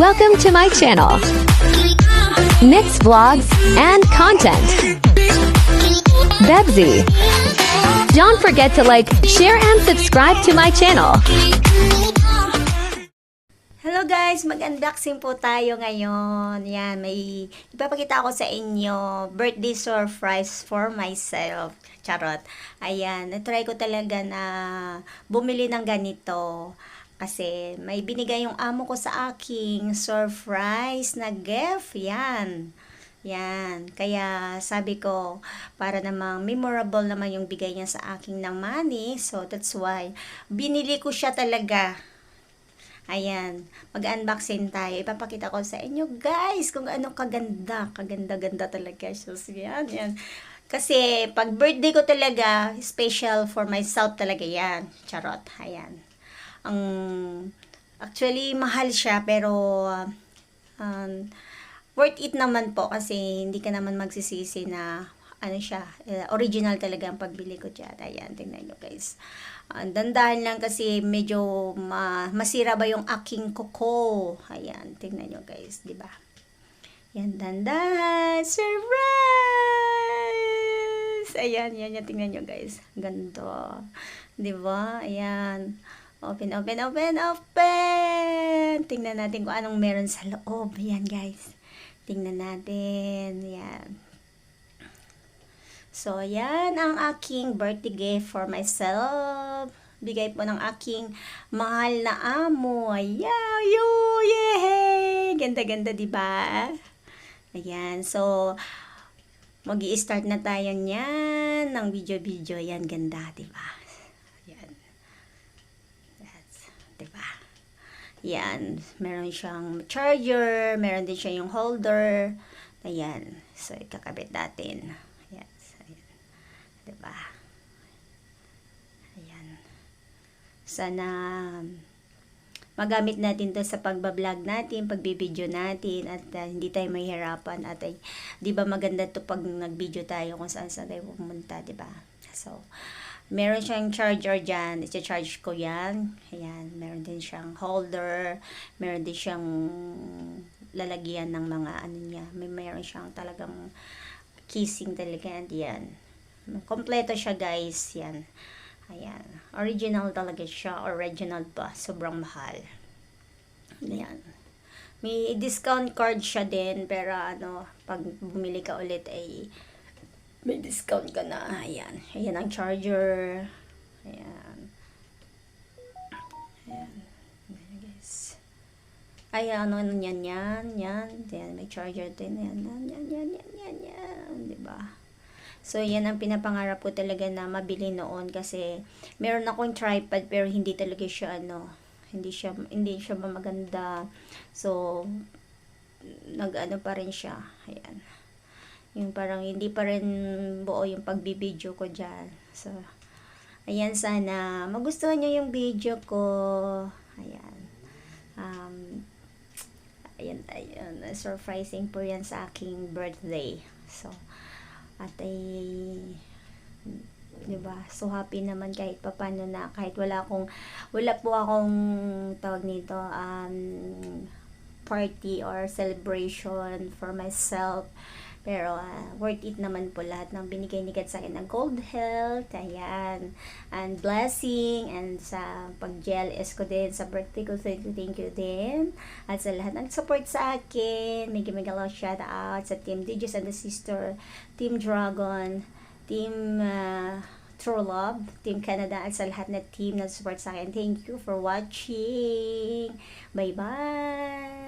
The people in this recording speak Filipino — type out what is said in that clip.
Welcome to my channel, Mix Vlogs and Content. Bebzy. Don't forget to like, share, and subscribe to my channel. Hello guys, mag-unboxing po tayo ngayon. Yan, may ipapakita ako sa inyo birthday surprise for myself. Charot. Ayan, natry ko talaga na bumili ng ganito. Kasi may binigay yung amo ko sa aking surprise na gift. Yan. Yan. Kaya sabi ko, para namang memorable naman yung bigay niya sa aking ng money. So, that's why, binili ko siya talaga. Ayan. Mag-unboxing tayo. Ipapakita ko sa inyo, guys, kung ano kaganda. Kaganda-ganda talaga siya. So, yan, yan. Kasi, pag birthday ko talaga, special for myself talaga yan. Charot. Ayan. Actually, mahal siya, pero worth it naman po kasi hindi ka naman magsisisi na ano siya, original talaga ang pagbili ko dyan. Ayan, tingnan nyo guys. Dandahan lang kasi medyo masira ba yung aking kuko. Ayan, tingnan nyo guys, di ba? Yan, dandahan. Surprise! Ayan, yan, yan, tingnan nyo guys. Ganda. Di ba? Ayan. Open, open, open, open! Tingnan natin kung anong meron sa loob. Ayan guys. Tingnan natin. Yan. So, yan ang aking birthday gift for myself. Bigay po ng aking mahal na amo. Ayan. Yay! Ganda-ganda, diba? Ayan. So, mag-i-start na tayo niyan ng video-video. Yan, ganda, diba? Ayan. Diba? Yan. Meron siyang charger. Meron din siya yung holder. Ayan. So, ikakabit natin. Ayan. Ayan. Diba? Ayan. Sana magamit natin to sa pagbablog natin, pagbibideo natin, at hindi tayo mahihirapan. At di ba maganda to pag nag-video tayo kung saan saan tayo pumunta, di ba? So, meron siyang charger dyan. I-charge ko yan. Ayan. Meron din siyang holder. Meron din siyang lalagyan ng mga ano niya. Meron siyang talagang kissing talaga. Yan. Kompleto siya guys. Yan. Ayan. Original talaga siya. Original pa. Sobrang mahal. Ayan. May discount card siya din. Pero ano, pag bumili ka ulit ay may discount ka na. Ayan. Ayan ang charger. Ayan. Ayan. Ayan guys. Ayan. Ano yan yan. Yan. Ayan. May charger din. Ayan. Yan. Yan. Yan. Yan. Yan. Yan. Diba? So, yan ang pinapangarap ko talaga na mabili noon. Kasi, meron akong tripod pero hindi talaga siya ano. Hindi siya maganda. So, nag-ano pa rin siya. Ayan. Yung parang hindi pa rin buo yung pagbibideo ko dyan. So, ayan, sana magustuhan nyo yung video ko. Ayan. Ayan. Surprising po yan sa aking birthday. So, at diba? So, happy naman kahit papano na, kahit wala po akong tawag nito, party or celebration for myself. Pero, worth it naman po lahat ng binigay ni God sa akin ng gold health, ayan, and blessing, and sa pag-jealous ko din, sa birthday ko, so thank you din, at sa lahat ng support sa akin, may love shout out sa Team Digis and the Sister, Team Dragon, Team True Love, Team Canada, at sa lahat na team na support sa akin. Thank you for watching. Bye-bye!